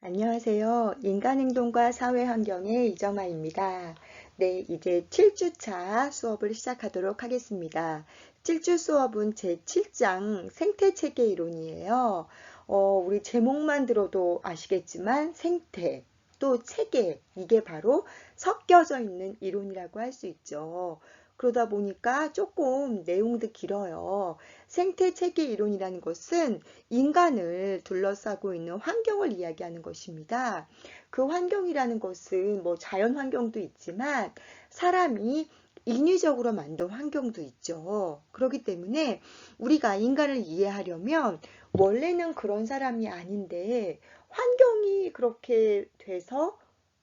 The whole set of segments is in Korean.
안녕하세요. 인간행동과 사회환경의 이정아입니다. 네, 이제 7주차 수업을 시작하도록 하겠습니다. 7주 수업은 제7장 생태체계 이론이에요. 우리 제목만 들어도 아시겠지만 생태, 또 체계, 이게 바로 섞여져 있는 이론이라고 할 수 있죠. 그러다 보니까 조금 내용도 길어요. 생태체계 이론이라는 것은 인간을 둘러싸고 있는 환경을 이야기하는 것입니다. 그 환경이라는 것은 뭐 자연 환경도 있지만 사람이 인위적으로 만든 환경도 있죠. 그렇기 때문에 우리가 인간을 이해하려면 원래는 그런 사람이 아닌데 환경이 그렇게 돼서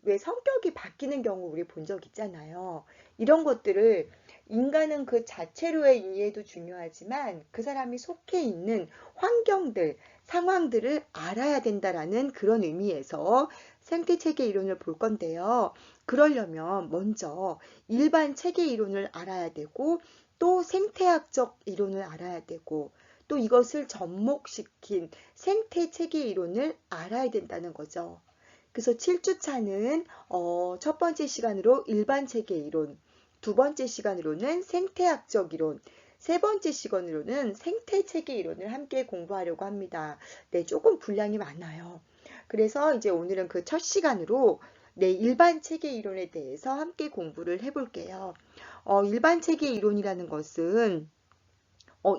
왜 성격이 바뀌는 경우 우리 본 적 있잖아요. 이런 것들을 인간은 그 자체로의 이해도 중요하지만 그 사람이 속해 있는 환경들, 상황들을 알아야 된다라는 그런 의미에서 생태체계 이론을 볼 건데요. 그러려면 먼저 일반 체계 이론을 알아야 되고 또 생태학적 이론을 알아야 되고 또 이것을 접목시킨 생태체계 이론을 알아야 된다는 거죠. 그래서 7주차는 첫 번째 시간으로 일반 체계 이론, 두 번째 시간으로는 생태학적 이론, 세 번째 시간으로는 생태체계 이론을 함께 공부하려고 합니다. 네, 조금 분량이 많아요. 그래서 이제 오늘은 그 첫 시간으로 네, 일반 체계 이론에 대해서 함께 공부를 해볼게요. 일반 체계 이론이라는 것은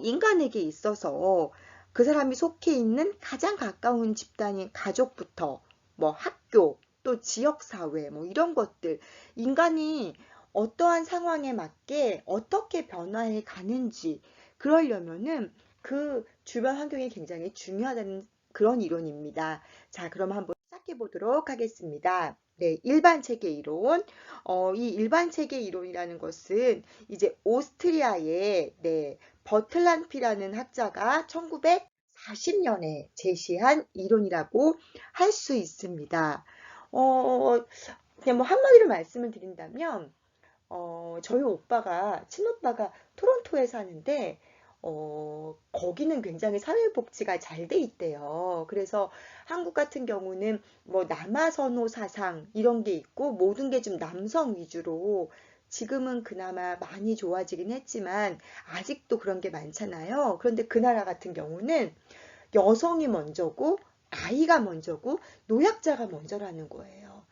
인간에게 있어서 그 사람이 속해 있는 가장 가까운 집단인 가족부터 뭐 학교, 또 지역사회, 뭐 이런 것들, 인간이 어떠한 상황에 맞게 어떻게 변화해 가는지, 그러려면은 그 주변 환경이 굉장히 중요하다는 그런 이론입니다. 자, 그럼 한번 시작해 보도록 하겠습니다. 네, 일반 체계 이론. 이 일반 체계 이론이라는 것은 이제 오스트리아의 네, 버틀란피라는 학자가 1940년에 제시한 이론이라고 할 수 있습니다. 그냥 뭐 한마디로 말씀을 드린다면, 저희 오빠가, 친오빠가 토론토에 사는데, 거기는 굉장히 사회복지가 잘 돼 있대요. 그래서 한국 같은 경우는 뭐 남아선호 사상 이런 게 있고 모든 게 좀 남성 위주로 지금은 그나마 많이 좋아지긴 했지만 아직도 그런 게 많잖아요. 그런데 그 나라 같은 경우는 여성이 먼저고 아이가 먼저고 노약자가 먼저라는 거예요.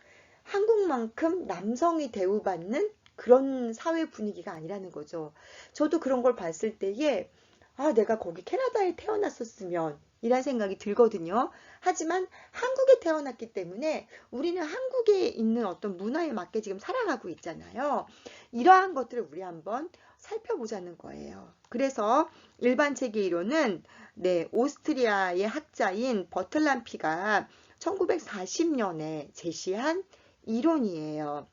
한국만큼 남성이 대우받는 그런 사회 분위기가 아니라는 거죠. 저도 그런 걸 봤을 때에 내가 거기 캐나다에 태어났었으면 이란 생각이 들거든요. 하지만 한국에 태어났기 때문에 우리는 한국에 있는 어떤 문화에 맞게 지금 살아가고 있잖아요. 이러한 것들을 우리 한번 살펴보자는 거예요. 그래서 일반 체계 이론은 네, 오스트리아의 학자인 버틀란피가 1940년에 제시한 이론이에요.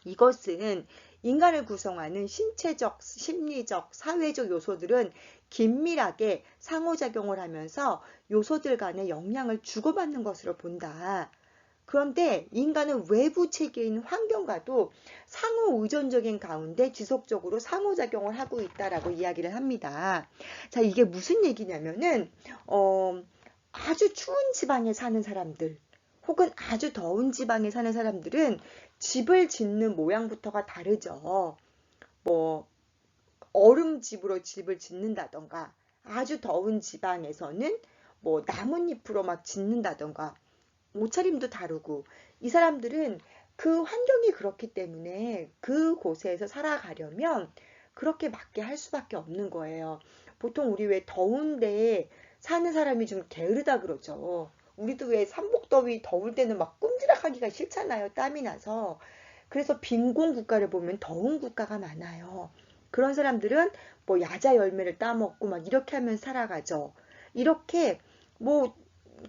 이것은 인간을 구성하는 신체적, 심리적, 사회적 요소들은 긴밀하게 상호작용을 하면서 요소들 간의 영향을 주고받는 것으로 본다. 그런데 인간은 외부 체계인 환경과도 상호 의존적인 가운데 지속적으로 상호작용을 하고 있다라고 이야기를 합니다. 자, 이게 무슨 얘기냐면은, 아주 추운 지방에 사는 사람들, 혹은 아주 더운 지방에 사는 사람들은 집을 짓는 모양부터가 다르죠. 뭐, 얼음집으로 집을 짓는다던가, 아주 더운 지방에서는 뭐 나뭇잎으로 막 짓는다던가, 옷차림도 다르고 이 사람들은 그 환경이 그렇기 때문에 그곳에서 살아가려면 그렇게 맞게 할 수밖에 없는 거예요. 보통 우리 왜 더운데 사는 사람이 좀 게으르다 그러죠. 우리도 왜 삼복더위 더울 때는 막 꼼지락하기가 싫잖아요. 땀이 나서. 그래서 빈곤 국가를 보면 더운 국가가 많아요. 그런 사람들은 뭐 야자 열매를 따먹고 막 이렇게 하면서 살아가죠. 이렇게 뭐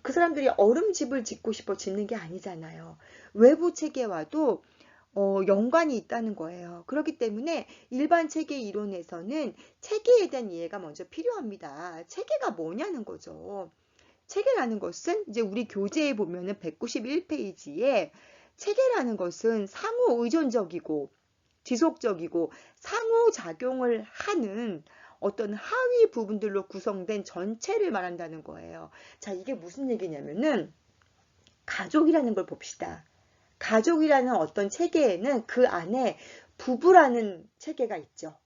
그 사람들이 얼음집을 짓고 싶어 짓는 게 아니잖아요. 외부 체계와도 연관이 있다는 거예요. 그렇기 때문에 일반 체계 이론에서는 체계에 대한 이해가 먼저 필요합니다. 체계가 뭐냐는 거죠. 체계라는 것은 이제 우리 교재에 보면은 191페이지에 체계라는 것은 상호 의존적이고 지속적이고 상호작용을 하는 어떤 하위 부분들로 구성된 전체를 말한다는 거예요. 자, 이게 무슨 얘기냐면은 가족이라는 걸 봅시다. 가족이라는 어떤 체계에는 그 안에 부부라는 체계가 있죠.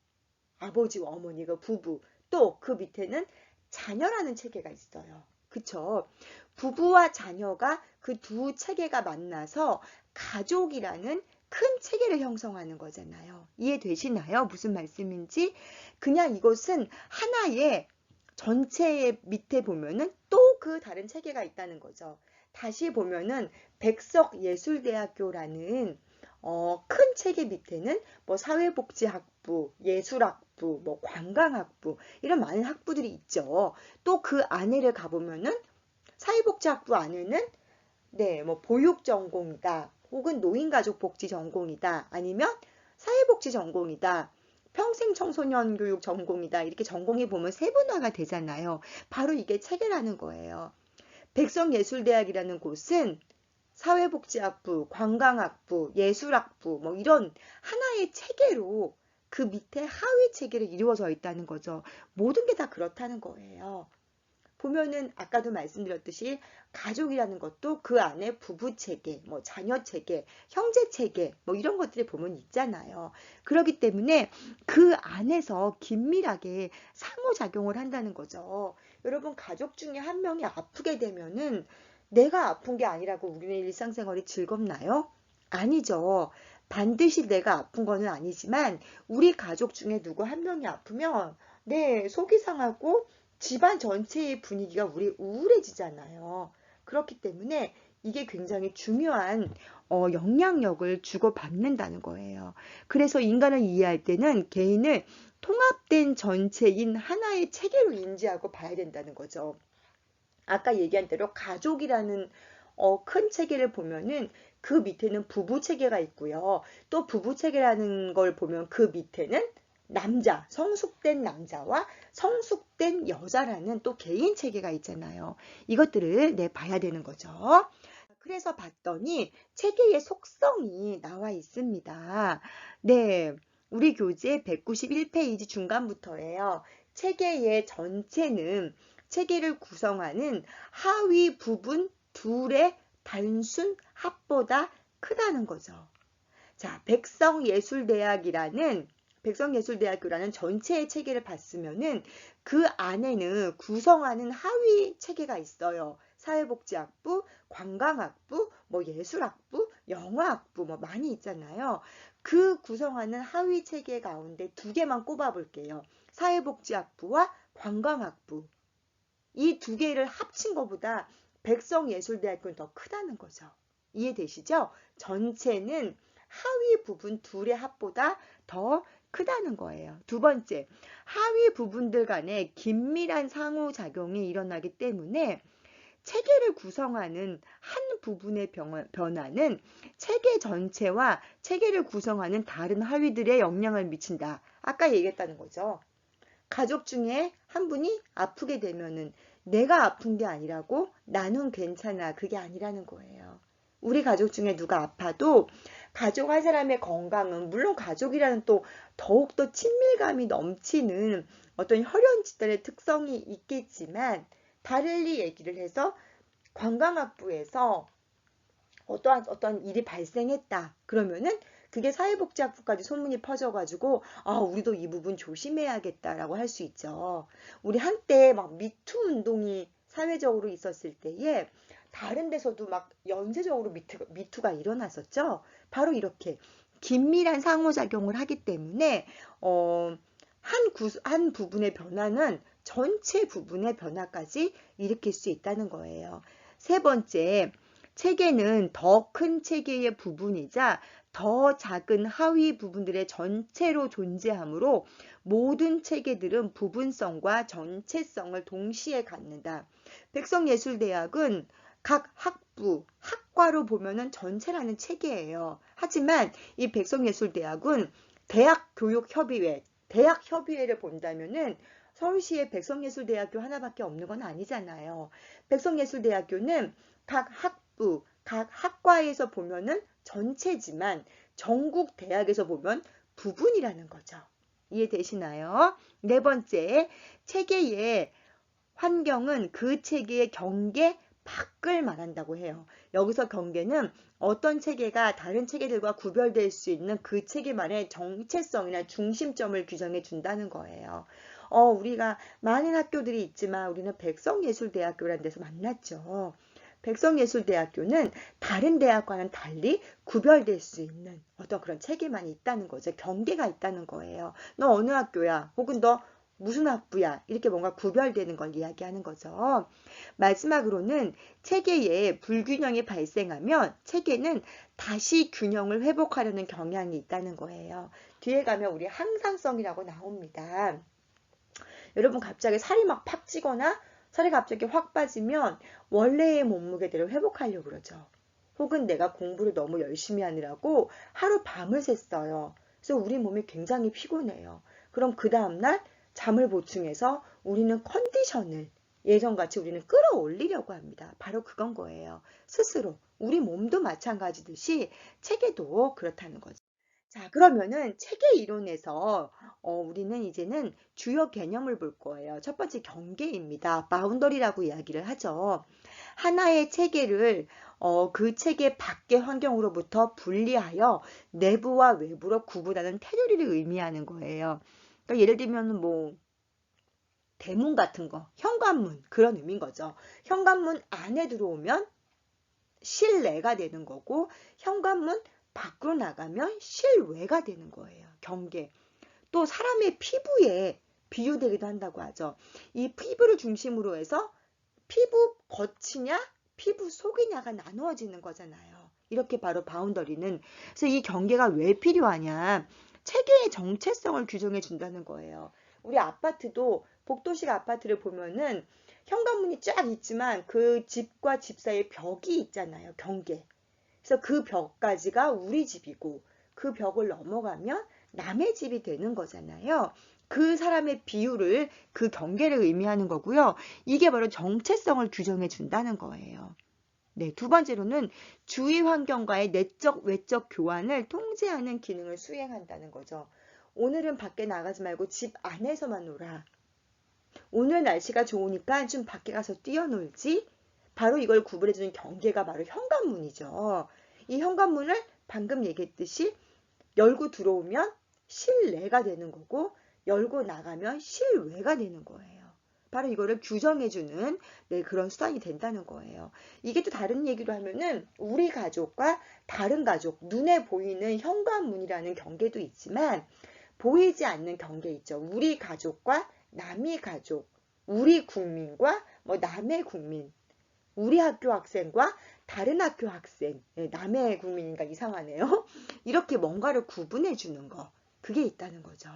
아버지와 어머니가 부부. 또 그 밑에는 자녀라는 체계가 있어요. 그쵸? 부부와 자녀가 그 두 체계가 만나서 가족이라는 큰 체계를 형성하는 거잖아요. 이해되시나요? 무슨 말씀인지? 그냥 이것은 하나의 전체의 밑에 보면은 또 그 다른 체계가 있다는 거죠. 다시 보면은 백석예술대학교라는 큰 체계 밑에는 뭐 사회복지학부, 예술학부, 뭐 관광학부 이런 많은 학부들이 있죠. 또 그 안에를 가보면은 사회복지학부 안에는 네, 뭐 보육 전공이다. 혹은 노인가족복지 전공이다. 아니면 사회복지 전공이다. 평생 청소년 교육 전공이다. 이렇게 전공이 보면 세분화가 되잖아요. 바로 이게 체계라는 거예요. 백성예술대학이라는 곳은 사회복지학부, 관광학부, 예술학부 뭐 이런 하나의 체계로 그 밑에 하위 체계를 이루어져 있다는 거죠. 모든 게 다 그렇다는 거예요. 보면은 아까도 말씀드렸듯이 가족이라는 것도 그 안에 부부 체계, 뭐 자녀 체계, 형제 체계, 뭐 이런 것들이 보면 있잖아요. 그렇기 때문에 그 안에서 긴밀하게 상호작용을 한다는 거죠. 여러분 가족 중에 한 명이 아프게 되면은 내가 아픈 게 아니라고 우리는 일상생활이 즐겁나요? 아니죠. 반드시 내가 아픈 거는 아니지만 우리 가족 중에 누구 한 명이 아프면 네, 속이 상하고 집안 전체의 분위기가 우리 우울해지잖아요. 그렇기 때문에 이게 굉장히 중요한 영향력을 주고받는다는 거예요. 그래서 인간을 이해할 때는 개인을 통합된 전체인 하나의 체계로 인지하고 봐야 된다는 거죠. 아까 얘기한 대로 가족이라는 큰 체계를 보면은 그 밑에는 부부 체계가 있고요. 또 부부 체계라는 걸 보면 그 밑에는 남자, 성숙된 남자와 성숙된 여자라는 또 개인 체계가 있잖아요. 이것들을 봐야 되는 거죠. 그래서 봤더니 체계의 속성이 나와 있습니다. 네, 우리 교재 191페이지 중간부터예요. 체계의 전체는 체계를 구성하는 하위 부분 둘의 단순 합보다 크다는 거죠. 자, 백성예술대학교라는 전체의 체계를 봤으면은 그 안에는 구성하는 하위 체계가 있어요. 사회복지학부, 관광학부, 뭐 예술학부, 영어학부 뭐 많이 있잖아요. 그 구성하는 하위 체계 가운데 두 개만 꼽아 볼게요. 사회복지학부와 관광학부. 이 두 개를 합친 것보다 백성예술대학교는 더 크다는 거죠. 이해되시죠? 전체는 하위 부분 둘의 합보다 더 크다는 거예요. 두 번째, 하위 부분들 간에 긴밀한 상호작용이 일어나기 때문에 체계를 구성하는 한 부분의 변화는 체계 전체와 체계를 구성하는 다른 하위들에 영향을 미친다. 아까 얘기했다는 거죠. 가족 중에 한 분이 아프게 되면은 내가 아픈 게 아니라고 나는 괜찮아. 그게 아니라는 거예요. 우리 가족 중에 누가 아파도 가족 한 사람의 건강은 물론 가족이라는 또 더욱더 친밀감이 넘치는 어떤 혈연 집단의 특성이 있겠지만 달리 얘기를 해서 관광학부에서 어떤 일이 발생했다. 그러면은 그게 사회복지학부까지 소문이 퍼져가지고 우리도 이 부분 조심해야겠다라고 할 수 있죠. 우리 한때 막 미투 운동이 사회적으로 있었을 때에 다른 데서도 막 연쇄적으로 미투가 일어났었죠. 바로 이렇게 긴밀한 상호작용을 하기 때문에 한 부분의 변화는 전체 부분의 변화까지 일으킬 수 있다는 거예요. 세 번째, 체계는 더 큰 체계의 부분이자 더 작은 하위 부분들의 전체로 존재하므로 모든 체계들은 부분성과 전체성을 동시에 갖는다. 백성예술대학은 각 학부, 학과로 보면은 전체라는 체계예요. 하지만 이 백성예술대학은 대학협의회를 본다면은 서울시에 백성예술대학교 하나밖에 없는 건 아니잖아요. 백성예술대학교는 각 학부, 각 학과에서 보면은 전체지만 전국 대학에서 보면 부분이라는 거죠. 이해되시나요? 네 번째, 체계의 환경은 그 체계의 경계 밖을 말한다고 해요. 여기서 경계는 어떤 체계가 다른 체계들과 구별될 수 있는 그 체계만의 정체성이나 중심점을 규정해 준다는 거예요. 우리가 많은 학교들이 있지만 우리는 백성예술대학교라는 데서 만났죠. 백성예술대학교는 다른 대학과는 달리 구별될 수 있는 어떤 그런 체계만 있다는 거죠. 경계가 있다는 거예요. 너 어느 학교야? 혹은 너 무슨 학부야? 이렇게 뭔가 구별되는 걸 이야기하는 거죠. 마지막으로는 체계에 불균형이 발생하면 체계는 다시 균형을 회복하려는 경향이 있다는 거예요. 뒤에 가면 우리 항상성이라고 나옵니다. 여러분 갑자기 살이 막 팍 찌거나 살이 갑자기 확 빠지면 원래의 몸무게대로 회복하려고 그러죠. 혹은 내가 공부를 너무 열심히 하느라고 하루 밤을 샜어요. 그래서 우리 몸이 굉장히 피곤해요. 그럼 그 다음날 잠을 보충해서 우리는 컨디션을 예전같이 우리는 끌어올리려고 합니다. 바로 그건 거예요. 스스로. 우리 몸도 마찬가지듯이 체계도 그렇다는 거죠. 자, 그러면은 체계 이론에서 우리는 이제는 주요 개념을 볼 거예요. 첫 번째 경계입니다. 바운더리라고 이야기를 하죠. 하나의 체계를 그 체계 밖의 환경으로부터 분리하여 내부와 외부로 구분하는 테두리를 의미하는 거예요. 그러니까 예를 들면 뭐 대문 같은 거, 현관문 그런 의미인 거죠. 현관문 안에 들어오면 실내가 되는 거고 현관문 밖으로 나가면 실외가 되는 거예요. 경계. 또 사람의 피부에 비유되기도 한다고 하죠. 이 피부를 중심으로 해서 피부 겉이냐 피부 속이냐가 나누어지는 거잖아요. 이렇게 바로 바운더리는. 그래서 이 경계가 왜 필요하냐. 체계의 정체성을 규정해 준다는 거예요. 우리 아파트도 복도식 아파트를 보면은 현관문이 쫙 있지만 그 집과 집 사이에 벽이 있잖아요. 경계. 그래서 그 벽까지가 우리 집이고 그 벽을 넘어가면 남의 집이 되는 거잖아요. 그 사람의 비율을 그 경계를 의미하는 거고요. 이게 바로 정체성을 규정해 준다는 거예요. 네, 두 번째로는 주위 환경과의 내적, 외적 교환을 통제하는 기능을 수행한다는 거죠. 오늘은 밖에 나가지 말고 집 안에서만 놀아. 오늘 날씨가 좋으니까 좀 밖에 가서 뛰어놀지. 바로 이걸 구분해주는 경계가 바로 현관문이죠. 이 현관문을 방금 얘기했듯이 열고 들어오면 실내가 되는 거고 열고 나가면 실외가 되는 거예요. 바로 이거를 규정해주는 그런 수단이 된다는 거예요. 이게 또 다른 얘기로 하면은 우리 가족과 다른 가족, 눈에 보이는 현관문이라는 경계도 있지만 보이지 않는 경계 있죠. 우리 가족과 남의 가족, 우리 국민과 뭐 남의 국민, 우리 학교 학생과 다른 학교 학생, 남의 국민인가 이상하네요. 이렇게 뭔가를 구분해 주는 거, 그게 있다는 거죠.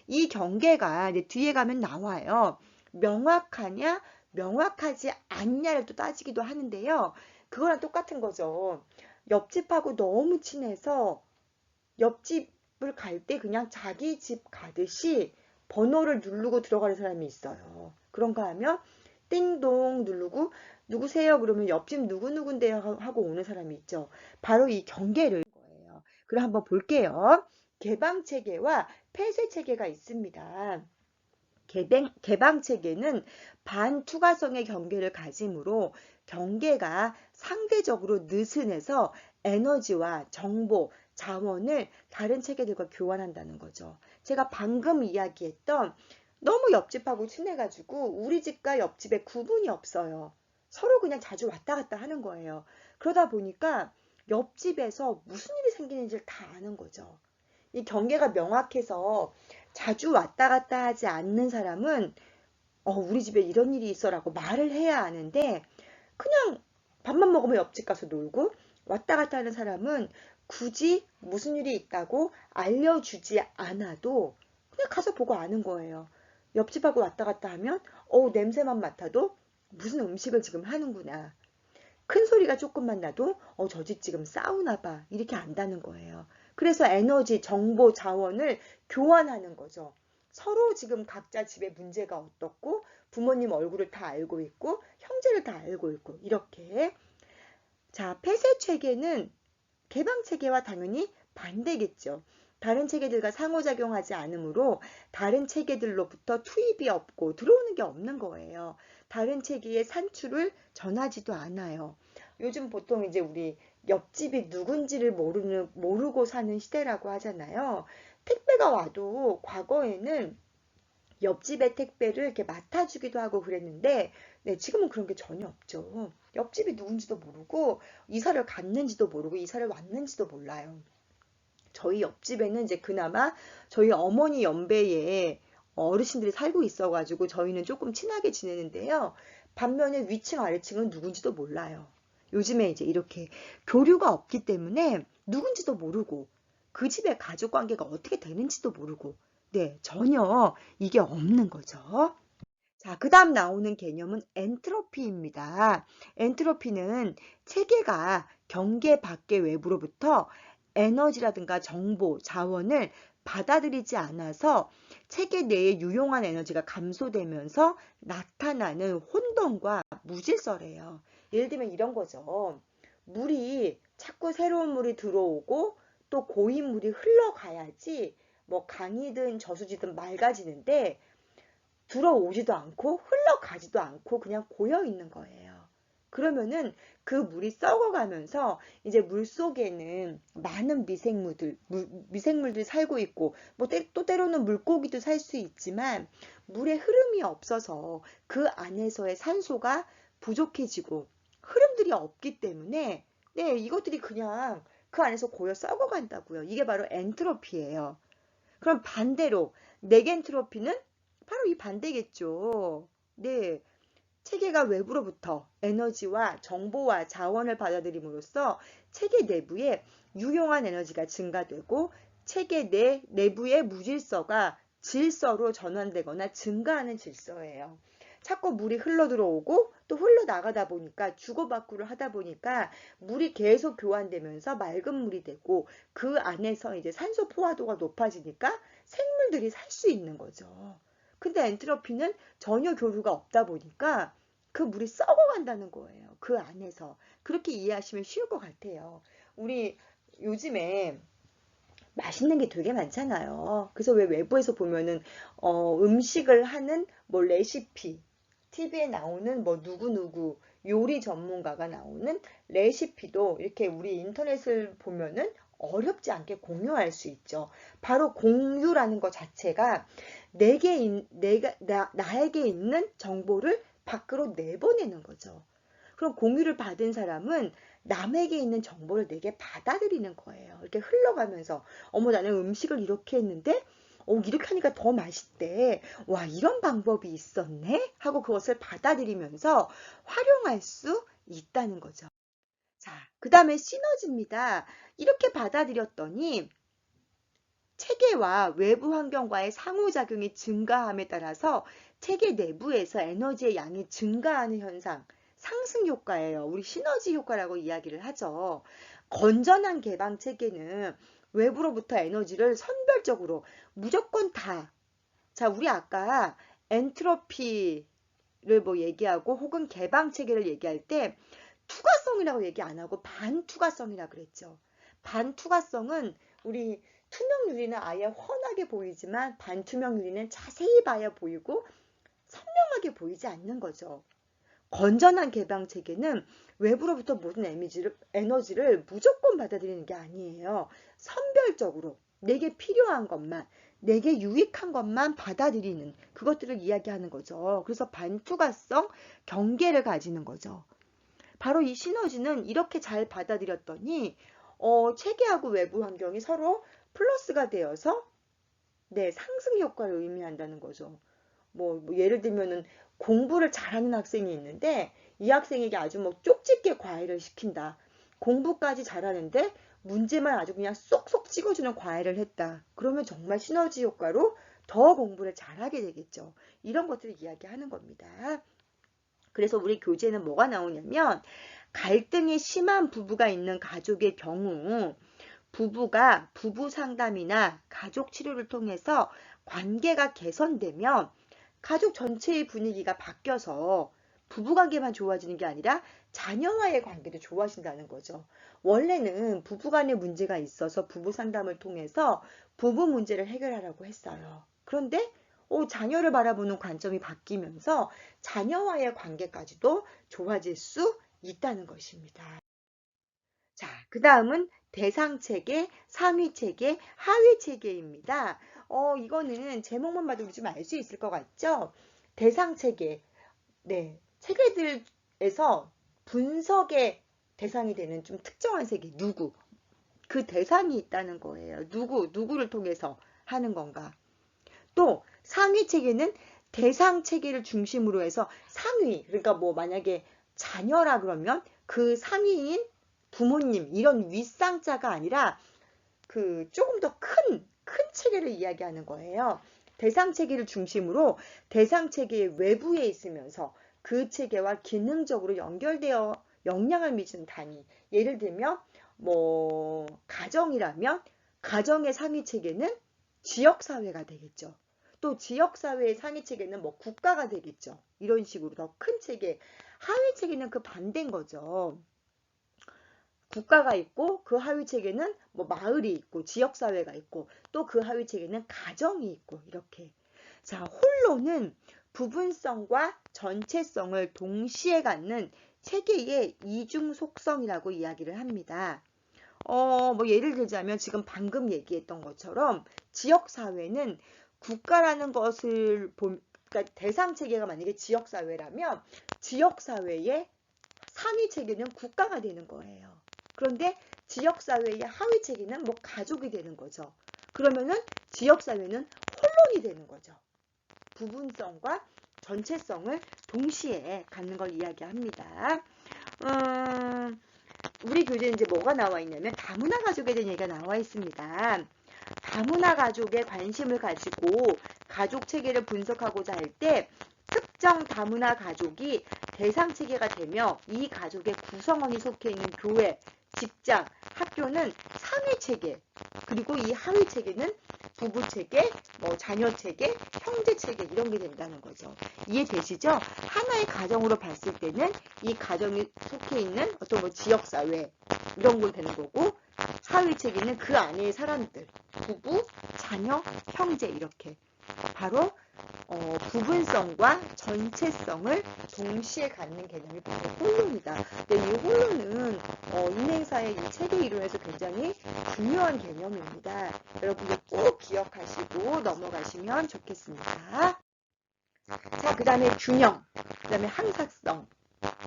이 경계가 이제 뒤에 가면 나와요. 명확하냐, 명확하지 않냐를 또 따지기도 하는데요. 그거랑 똑같은 거죠. 옆집하고 너무 친해서 옆집을 갈 때 그냥 자기 집 가듯이 번호를 누르고 들어가는 사람이 있어요. 그런가 하면 띵동 누르고 누구세요? 그러면 옆집 누구누군데요? 하고 오는 사람이 있죠. 바로 이 경계를 거예요. 그럼 한번 볼게요. 개방체계와 폐쇄체계가 있습니다. 개방체계는 반투과성의 경계를 가지므로 경계가 상대적으로 느슨해서 에너지와 정보, 자원을 다른 체계들과 교환한다는 거죠. 제가 방금 이야기했던 너무 옆집하고 친해가지고 우리 집과 옆집에 구분이 없어요. 서로 그냥 자주 왔다 갔다 하는 거예요. 그러다 보니까 옆집에서 무슨 일이 생기는지를 다 아는 거죠. 이 경계가 명확해서 자주 왔다 갔다 하지 않는 사람은 우리 집에 이런 일이 있어라고 말을 해야 하는데 그냥 밥만 먹으면 옆집 가서 놀고 왔다 갔다 하는 사람은 굳이 무슨 일이 있다고 알려주지 않아도 그냥 가서 보고 아는 거예요. 옆집하고 왔다 갔다 하면 냄새만 맡아도 무슨 음식을 지금 하는구나. 큰 소리가 조금만 나도 저 집 지금 싸우나 봐. 이렇게 안다는 거예요. 그래서 에너지, 정보, 자원을 교환하는 거죠. 서로 지금 각자 집에 문제가 어떻고 부모님 얼굴을 다 알고 있고 형제를 다 알고 있고 이렇게. 자, 폐쇄 체계는 개방 체계와 당연히 반대겠죠. 다른 체계들과 상호작용하지 않으므로 다른 체계들로부터 투입이 없고 들어오는 게 없는 거예요. 다른 체계의 산출을 전하지도 않아요. 요즘 보통 이제 우리 옆집이 누군지를 모르고 사는 시대라고 하잖아요. 택배가 와도 과거에는 옆집의 택배를 이렇게 맡아주기도 하고 그랬는데, 네, 지금은 그런 게 전혀 없죠. 옆집이 누군지도 모르고, 이사를 갔는지도 모르고, 이사를 왔는지도 몰라요. 저희 옆집에는 이제 그나마 저희 어머니 연배의 어르신들이 살고 있어가지고 저희는 조금 친하게 지내는데요. 반면에 위층, 아래층은 누군지도 몰라요. 요즘에 이제 이렇게 교류가 없기 때문에 누군지도 모르고 그 집의 가족 관계가 어떻게 되는지도 모르고 네, 전혀 이게 없는 거죠. 자, 그 다음 나오는 개념은 엔트로피입니다. 엔트로피는 체계가 경계 밖의 외부로부터 에너지라든가 정보, 자원을 받아들이지 않아서 체계 내에 유용한 에너지가 감소되면서 나타나는 혼돈과 무질서래요. 예를 들면 이런 거죠. 물이 자꾸 새로운 물이 들어오고 또 고인 물이 흘러가야지 뭐 강이든 저수지든 맑아지는데 들어오지도 않고 흘러가지도 않고 그냥 고여 있는 거예요. 그러면은 그 물이 썩어가면서 이제 물 속에는 많은 미생물들이 살고 있고, 뭐 또 때로는 물고기도 살 수 있지만, 물의 흐름이 없어서 그 안에서의 산소가 부족해지고, 흐름들이 없기 때문에, 네, 이것들이 그냥 그 안에서 고여 썩어간다고요. 이게 바로 엔트로피예요. 그럼 반대로, 네겐트로피는 바로 이 반대겠죠. 네. 체계가 외부로부터 에너지와 정보와 자원을 받아들임으로써 체계 내부에 유용한 에너지가 증가되고 체계 내부의 무질서가 질서로 전환되거나 증가하는 질서예요. 자꾸 물이 흘러 들어오고 또 흘러 나가다 보니까 주고받고를 하다 보니까 물이 계속 교환되면서 맑은 물이 되고 그 안에서 이제 산소 포화도가 높아지니까 생물들이 살 수 있는 거죠. 근데 엔트로피는 전혀 교류가 없다 보니까 그 물이 썩어간다는 거예요. 그 안에서. 그렇게 이해하시면 쉬울 것 같아요. 우리 요즘에 맛있는 게 되게 많잖아요. 그래서 왜 외부에서 보면은 음식을 하는 뭐 레시피, TV에 나오는 뭐 누구누구 요리 전문가가 나오는 레시피도 이렇게 우리 인터넷을 보면은 어렵지 않게 공유할 수 있죠. 바로 공유라는 것 자체가 나에게 있는 정보를 밖으로 내보내는 거죠. 그럼 공유를 받은 사람은 남에게 있는 정보를 내게 받아들이는 거예요. 이렇게 흘러가면서 어머 나는 음식을 이렇게 했는데 이렇게 하니까 더 맛있대. 와 이런 방법이 있었네 하고 그것을 받아들이면서 활용할 수 있다는 거죠. 자, 그 다음에 시너지입니다. 이렇게 받아들였더니 체계와 외부 환경과의 상호작용이 증가함에 따라서 체계 내부에서 에너지의 양이 증가하는 현상, 상승 효과예요. 우리 시너지 효과라고 이야기를 하죠. 건전한 개방 체계는 외부로부터 에너지를 선별적으로 무조건 다. 자, 우리 아까 엔트로피를 뭐 얘기하고 혹은 개방 체계를 얘기할 때 투과성이라고 얘기 안 하고 반투과성이라고 그랬죠. 반투과성은 우리 투명 유리는 아예 훤하게 보이지만 반투명 유리는 자세히 봐야 보이고 선명하게 보이지 않는 거죠. 건전한 개방 체계는 외부로부터 모든 에너지를 무조건 받아들이는 게 아니에요. 선별적으로 내게 필요한 것만, 내게 유익한 것만 받아들이는 그것들을 이야기하는 거죠. 그래서 반투과성, 경계를 가지는 거죠. 바로 이 시너지는 이렇게 잘 받아들였더니 체계하고 외부 환경이 서로 플러스가 되어서 네, 상승 효과를 의미한다는 거죠. 뭐 예를 들면은 공부를 잘하는 학생이 있는데 이 학생에게 아주 뭐 쪽집게 과외를 시킨다. 공부까지 잘하는데 문제만 아주 그냥 쏙쏙 찍어주는 과외를 했다. 그러면 정말 시너지 효과로 더 공부를 잘하게 되겠죠. 이런 것들을 이야기하는 겁니다. 그래서 우리 교재는 뭐가 나오냐면 갈등이 심한 부부가 있는 가족의 경우 부부가 부부 상담이나 가족 치료를 통해서 관계가 개선되면 가족 전체의 분위기가 바뀌어서 부부관계만 좋아지는 게 아니라 자녀와의 관계도 좋아진다는 거죠. 원래는 부부간에 문제가 있어서 부부 상담을 통해서 부부 문제를 해결하라고 했어요. 그런데 자녀를 바라보는 관점이 바뀌면서 자녀와의 관계까지도 좋아질 수 있다는 것입니다. 자, 그 다음은 대상체계, 상위체계, 하위체계입니다. 이거는 제목만 봐도 우리 좀 알 수 있을 것 같죠? 대상체계, 네, 체계들에서 분석의 대상이 되는 좀 특정한 세계, 누구? 그 대상이 있다는 거예요. 누구를 통해서 하는 건가? 또 상위 체계는 대상 체계를 중심으로 해서 상위, 그러니까 뭐 만약에 자녀라 그러면 그 상위인 부모님 이런 윗상자가 아니라 그 조금 더 큰 체계를 이야기하는 거예요. 대상 체계를 중심으로 대상 체계의 외부에 있으면서 그 체계와 기능적으로 연결되어 영향을 미치는 단위. 예를 들면 뭐 가정이라면 가정의 상위 체계는 지역 사회가 되겠죠. 또 지역 사회의 상위 체계는 뭐 국가가 되겠죠. 이런 식으로 더 큰 체계. 하위 체계는 그 반대인 거죠. 국가가 있고 그 하위 체계는 뭐 마을이 있고 지역 사회가 있고 또 그 하위 체계는 가정이 있고 이렇게. 자, 홀로는 부분성과 전체성을 동시에 갖는 체계의 이중 속성이라고 이야기를 합니다. 뭐 예를 들자면 지금 방금 얘기했던 것처럼 지역 사회는 국가라는 것을 그러니까 대상 체계가 만약에 지역 사회라면 지역 사회의 상위 체계는 국가가 되는 거예요. 그런데 지역사회의 하위 체계는 뭐 가족이 되는 거죠. 그러면은 지역사회는 혼론이 되는 거죠. 부분성과 전체성을 동시에 갖는 걸 이야기합니다. 우리 교재에 이제 뭐가 나와 있냐면 다문화 가족에 대한 얘기가 나와 있습니다. 다문화 가족에 관심을 가지고 가족 체계를 분석하고자 할 때 특정 다문화 가족이 대상 체계가 되며 이 가족의 구성원이 속해 있는 교회, 직장, 학교는 상위 체계, 그리고 이 하위 체계는 부부 체계, 뭐 자녀 체계, 형제 체계 이런 게 된다는 거죠. 이해되시죠? 하나의 가정으로 봤을 때는 이 가정이 속해 있는 어떤 뭐 지역 사회 이런 걸 되는 거고 하위 체계는 그 안에 사람들, 부부, 자녀, 형제 이렇게 바로 부분성과 전체성을 동시에 갖는 개념이 바로 홀론이다. 이 홀론은 인행사의 이 체계 이론에서 굉장히 중요한 개념입니다. 여러분들 꼭 기억하시고 넘어가시면 좋겠습니다. 자, 그 다음에 균형, 그 다음에 항사성,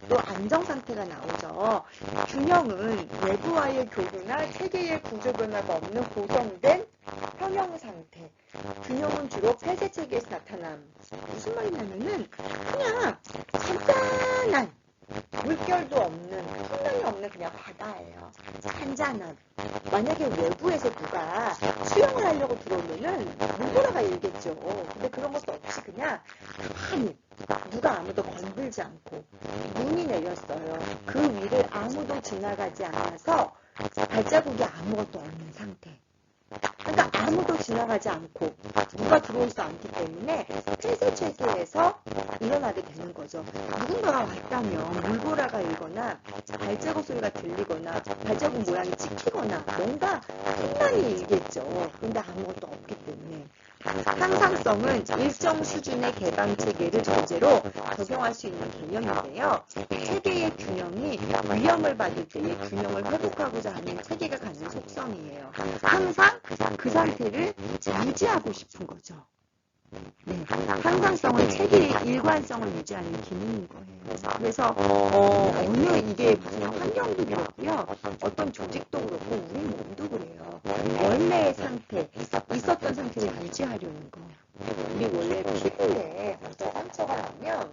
또 안정상태가 나오죠. 균형은 외부와의 교류나 체계의 구조 변화가 없는 고정된 평형 상태. 균형은 주로 폐쇄 체계에서 나타남. 무슨 말이냐면은 그냥 잔잔한 물결도 없는 풍랑이 없는 그냥 바다예요. 잔잔한. 만약에 외부에서 누가 수영을 하려고 들어오면은 물보라가 일겠죠. 근데 그런 것도 없이 그냥 가만히 누가 아무도 건들지 않고 눈이 내렸어요. 그 위를 아무도 지나가지 않아서 발자국이 아무것도 없는 상태. 그러니까 아무도 지나가지 않고 누가 들어오지 않기 때문에 폐쇄 체계에서 일어나게 되는 거죠. 누군가가 왔다면 물보라가 일거나 발자국 소리가 들리거나 발자국 모양이 찍히거나 뭔가 혼란이 일겠죠. 그런데 아무것도 없기 때문에 항상성은 일정 수준의 개방 체계를 전제로 적용할 수 있는 개념인데요. 체계의 균형이 위험을 받을 때의 균형을 회복하고자 하는 체계가 갖는 속성이에요. 항상 그 상태를 유지하고 싶은 거죠. 네, 항상성은 체계의 일관성을 유지하는 기능인 거예요. 그래서 어느 이게 무슨 환경도 그렇고요. 어떤 조직도 그렇고 우리 몸도 그래요. 원래의 상태, 있었던 상태를 유지하려는 거. 우리 원래 피부에 어떤 상처가 나면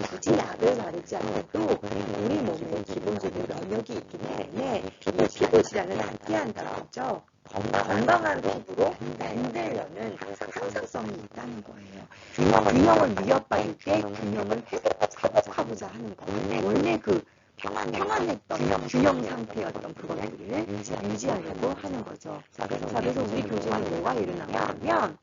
굳이 약을 바르지 않아도 우리 몸에 기본적인 면역이 있기 때문에 이 피부 질환을 낫게 한다고 하죠. 건강한 피부로 만들려는 항상성이 있다는 거예요. 균형을 위협받을 때 균형을 회복하고자 하는 거. 원래 그 평안했던 균형 상태였던 그것들을 유지하려고 하는 거죠. 자, 그래서 우리 교재는 뭐가 일어나냐면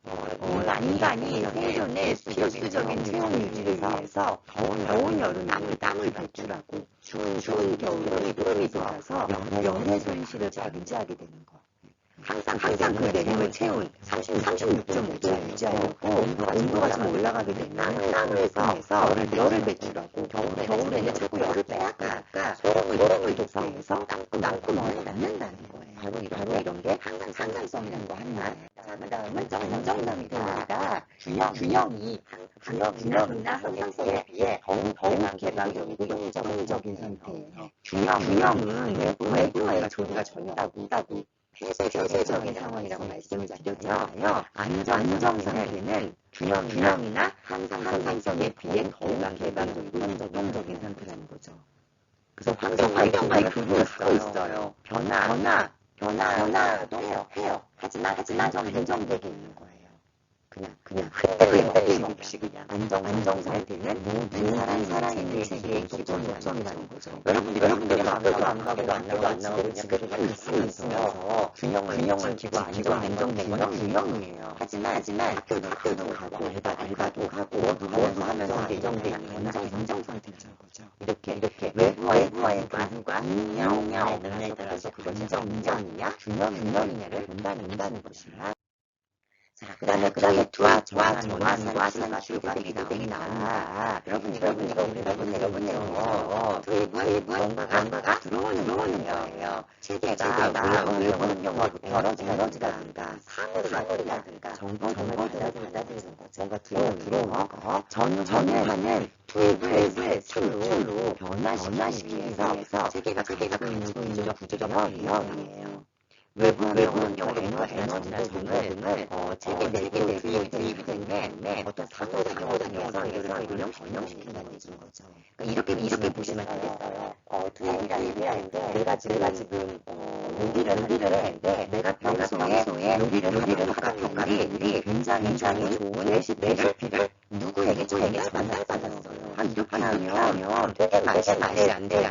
인간이 생존의 필수적인 체온 유지를 위해서 더운 여름에 땀을 배출하고 추운 겨울에 땀이 돌아서 열의 손실을 방지하게 되는 거. 항상 그 내림을 체온 36.5도 유지하려고 온도가 좀 올라가게 되면 땀을 통해서 열을 배출하고 겨울에는 자꾸 열을 빼앗다가 소름을 돋구해서 땀고 열을 낳는다는 거예요. 바로 이런 게 항상성이라는 거 하나. 자, 그 다음은 정정당이 됩니다. 균형이나 항상성에 비해 더욱 개방적이고 역적인 상태예요. 균형은 외부와의 조리가 전혀 없다고 폐쇄적인 상황이라고 말씀을 드렸잖아요. 안정상태는 균형이나 항상성에 비해 더욱 개방적이고 역적인 상태라는 거죠. 그래서 환경과의 교류를 하고 있어요. 변화도 해요. 하지만 안정되게 있는 거예요. 그냥 흔들림 없이 그냥 안정 상태는 모든 사랑의 체계의 기본 요점이라는 거죠. 여러분들이 마음대로 안 나오고 지금 있으면서 균형을 지키고 안정된 건 균형이에요. 하지만 학교도 가고 알바도 가고 모두 하면서 안정돼 있는 안정 상태라는 거죠. 이렇게 외부와의 교류가 안녕에 따라서 그것이 안정이냐 균형이냐를 본다는 것이야. 자, 그 다음에 두와 전환과 산출과들이 나옵니다. 여러분이요. 뭔가가 들어오는 거예요. 체계가 외부는 영화부터 에너지라든가 사물이라든가 정보를 받아들이는 거죠. 뭔가 들어오는 거. 전환하는 외부의 출로 변화시키기 위해서 체계가 가지고 있는 구조적 영역이에요. 외부는 에너지나 정보등을 체계 내부로 투입이 되면 어떤 상호작용을 통해서 이걸 변형시킨다는 얘기인 거죠. 그러니까 이렇게 보시면 되겠어요. 투입이라는 게 내가 지금 요리를 하는데 내가 평소에 요리를 하던 일이 굉장히 좋은 레시피를 누구에게 받았어요. 이렇게 하면 되게 맛이 안 돼.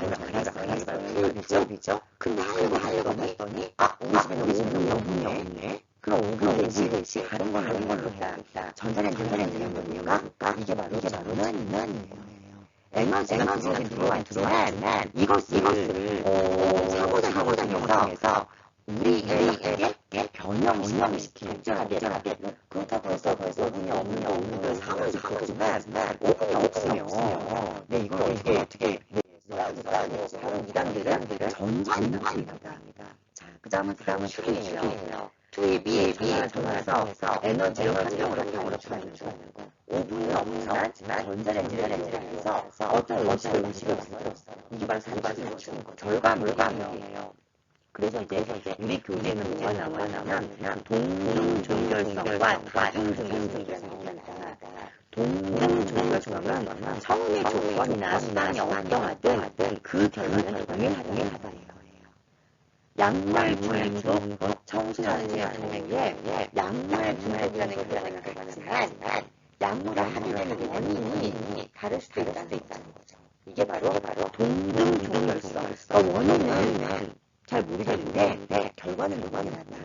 그죠? 근데 하려고 했더니 우리 집에 오븐이 없네. 그럼 오븐 대신 다른 걸로 해야겠다. 전자레인지를 이유가 이게 바로 난이에요. 에너지가 들어왔지만 이것을 사고작용을 통해서 우리에게 변형시키는 적절하게 그렇다고 해서 오븐이 없는 사고지만 오븐이 없으면 이걸 어떻게 바로 이단들은 전자에너지입니다. 자, 그 다음은 투입이에요. 투입이 전화해서 에너지를 환경으로 추하는 거. 오븐은 없지만 전자레인지를 해서 어떤 음식을 만들었어요. 이게 바로 산출을 결과물이에요. 그래서 이제 우리 교재는 뭐가 나오냐면 동등종결성과 다중종결성이라는 동등종결성은 처음의 조건이나 수단이 어떠하든 그 결과는 동일하다예요. 양말 중독 청소년의 경우에 양말 중독이라는 결과는 같지만 양말을 하게 되는 원인이 다를 수도 있다는 거죠. 이게 바로 동등종결성. 원인은 잘 모르겠는데 결과는 같다.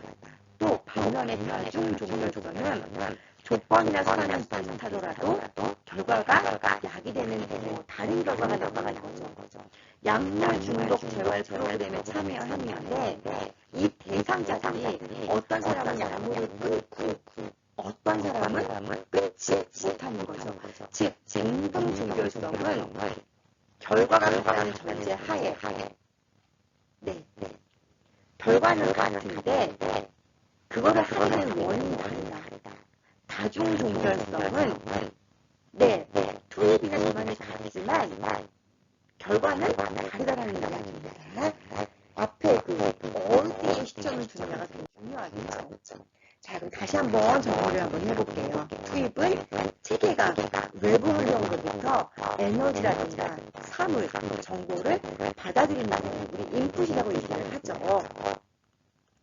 또 반면에 다중종결성은 조건이나 수단이 비슷하더라도 결과가 약이 되는 다른 결과가 나오는 거죠. 약물 중독 재활 프로그램에 참여하는데 이 대상자들이 어떤 사람은 약물을 끊고 어떤 사람은 끊지 못하는 거죠. 즉 동등종결성은 결과가 같다는 전제 하에 결과는 같은데 그거를 하는 원인이 다르다. 다중종결성은 투입이나 전환이 같지만 결과는 다르다라는 이야기입니다. 앞에 어디에 시점을 두느냐가 되게 중요하겠죠. 자, 그럼 다시 한번 정리를 한번 해볼게요. 투입은 체계가 외부 환경으로부터 에너지라든가 사물, 정보를 받아들인다는 우리 인풋이라고 얘기를 하죠.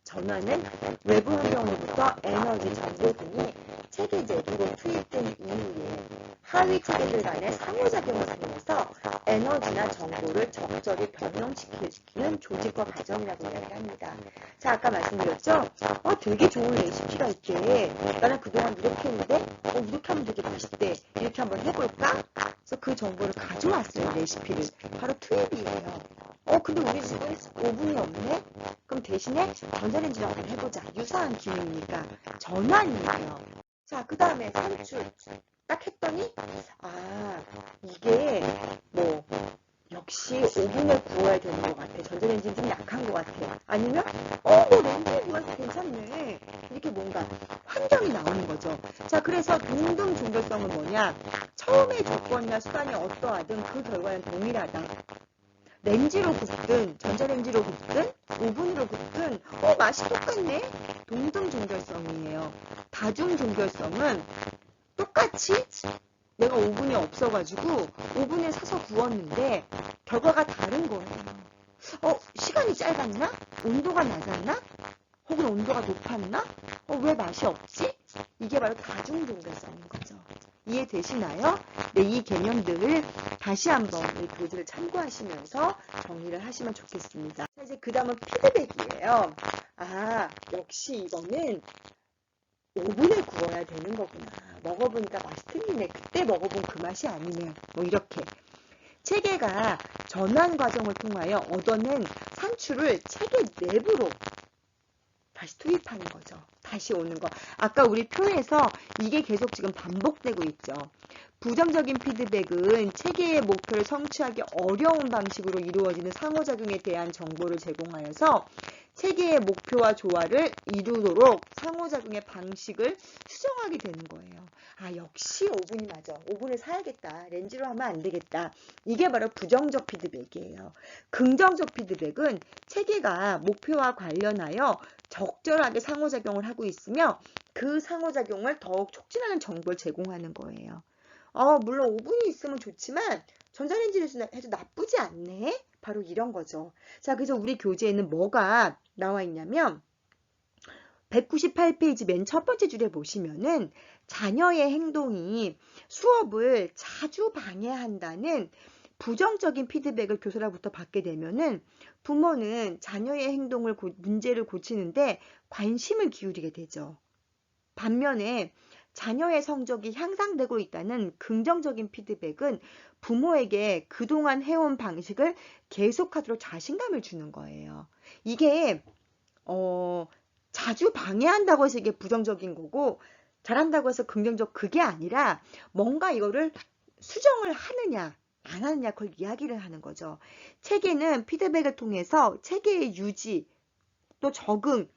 전환은 외부 환경으로부터 에너지, 정보 등이 체계 내부로 투입된 이후에 하위 체계들 간의 상호작용을 통해서 에너지나 정보를 적절히 변형시키는 조직과 과정이라고 이야기를 합니다. 자, 아까 말씀드렸죠? 되게 좋은 레시피가 있대. 나는 그동안 이렇게 했는데, 이렇게 하면 되게 맛있대. 이렇게 한번 해볼까? 그래서 그 정보를 가져왔어요, 레시피를. 바로 투입이에요. 근데 우리 집은 오븐이 없네? 그럼 대신에 전자레인지로 한번 해보자. 유사한 기능이니까 전환이에요. 자, 그 다음에 산출. 딱 했더니, 이게 뭐 역시 오븐에 구워야 되는 것 같아. 전자레인지는 좀 약한 것 같아. 아니면 렌즈에 구워서 괜찮네. 이렇게 뭔가 환경이 나오는 거죠. 자, 그래서 동등 종결성은 뭐냐? 처음의 조건이나 수단이 어떠하든 그 결과는 동일하다. 렌즈로 굽든 전자레인지로 굽든 오븐으로 굽든 맛이 똑같네. 동등 종결성이에요. 다중 종결성은 똑같이 내가 오븐이 없어가지고 오븐에 사서 구웠는데 결과가 다른 거예요. 시간이 짧았나? 온도가 낮았나? 혹은 온도가 높았나? 왜 맛이 없지? 이게 바로 다중 종결성인 거죠. 이해되시나요? 네, 이 개념들을 다시 한번 이 교재를 참고하시면서 정리를 하시면 좋겠습니다. 자, 이제 그 다음은 피드백이에요. 역시 이거는 오븐에 구워야 되는 거구나. 먹어보니까 맛이 틀리네. 그때 먹어본 그 맛이 아니네. 뭐 이렇게. 체계가 전환 과정을 통하여 얻어낸 산출을 체계 내부로 다시 투입하는 거죠. 다시 오는 거. 아까 우리 표에서 이게 계속 지금 반복되고 있죠. 부정적인 피드백은 체계의 목표를 성취하기 어려운 방식으로 이루어지는 상호작용에 대한 정보를 제공하여서 체계의 목표와 조화를 이루도록 상호작용의 방식을 수정하게 되는 거예요. 역시 오븐이 맞아. 오븐을 사야겠다. 렌즈로 하면 안 되겠다. 이게 바로 부정적 피드백이에요. 긍정적 피드백은 체계가 목표와 관련하여 적절하게 상호작용을 하고 있으며 그 상호작용을 더욱 촉진하는 정보를 제공하는 거예요. 물론 오븐이 있으면 좋지만 전자레인지를 해도 나쁘지 않네. 바로 이런 거죠. 자, 그래서 우리 교재에는 뭐가 나와 있냐면 198페이지 맨 첫 번째 줄에 보시면은 자녀의 행동이 수업을 자주 방해한다는 부정적인 피드백을 교사로부터 받게 되면은 부모는 자녀의 행동을 문제를 고치는데 관심을 기울이게 되죠. 반면에 자녀의 성적이 향상되고 있다는 긍정적인 피드백은 부모에게 그동안 해온 방식을 계속하도록 자신감을 주는 거예요. 이게 자주 방해한다고 해서 이게 부정적인 거고 잘한다고 해서 긍정적 그게 아니라 뭔가 이거를 수정을 하느냐 안 하느냐 그걸 이야기를 하는 거죠. 체계는 피드백을 통해서 체계의 유지 또 적응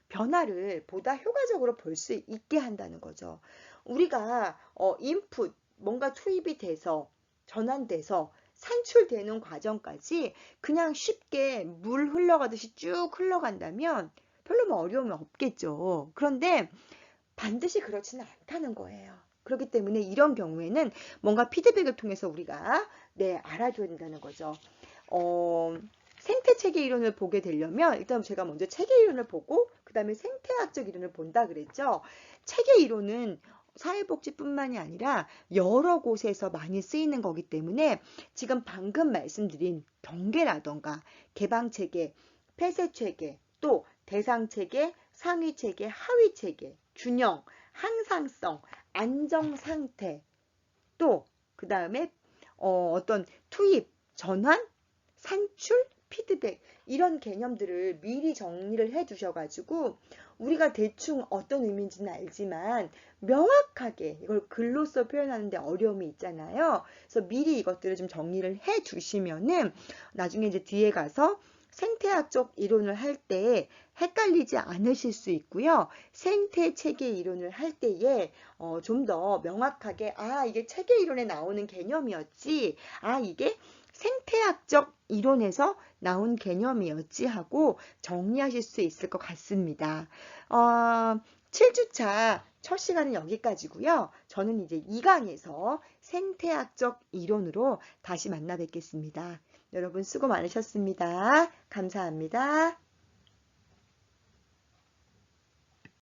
변화를 보다 효과적으로 볼 수 있게 한다는 거죠. 우리가 인풋 뭔가 투입이 돼서 전환돼서 산출되는 과정까지 그냥 쉽게 물 흘러가듯이 쭉 흘러간다면 별로 뭐 어려움이 없겠죠. 그런데 반드시 그렇지는 않다는 거예요. 그렇기 때문에 이런 경우에는 뭔가 피드백을 통해서 우리가 알아줘야 된다는 거죠. 생태 체계 이론을 보게 되려면 일단 제가 먼저 체계 이론을 보고 그 다음에 생태학적 이론을 본다 그랬죠. 체계 이론은 사회복지뿐만이 아니라 여러 곳에서 많이 쓰이는 거기 때문에 지금 방금 말씀드린 경계라던가 개방체계, 폐쇄체계, 또 대상체계, 상위체계, 하위체계, 균형, 항상성, 안정상태, 또 그 다음에 어떤 투입, 전환, 산출, 피드백 이런 개념들을 미리 정리를 해 두셔가지고 우리가 대충 어떤 의미인지는 알지만 명확하게 이걸 글로써 표현하는데 어려움이 있잖아요. 그래서 미리 이것들을 좀 정리를 해 두시면은 나중에 이제 뒤에 가서 생태학적 이론을 할 때 헷갈리지 않으실 수 있고요. 생태 체계 이론을 할 때에 좀 더 명확하게 이게 체계 이론에 나오는 개념이었지. 이게 생태학적 이론에서 나온 개념이었지 하고 정리하실 수 있을 것 같습니다. 7주차 첫 시간은 여기까지고요. 저는 이제 2강에서 생태학적 이론으로 다시 만나 뵙겠습니다. 여러분 수고 많으셨습니다. 감사합니다.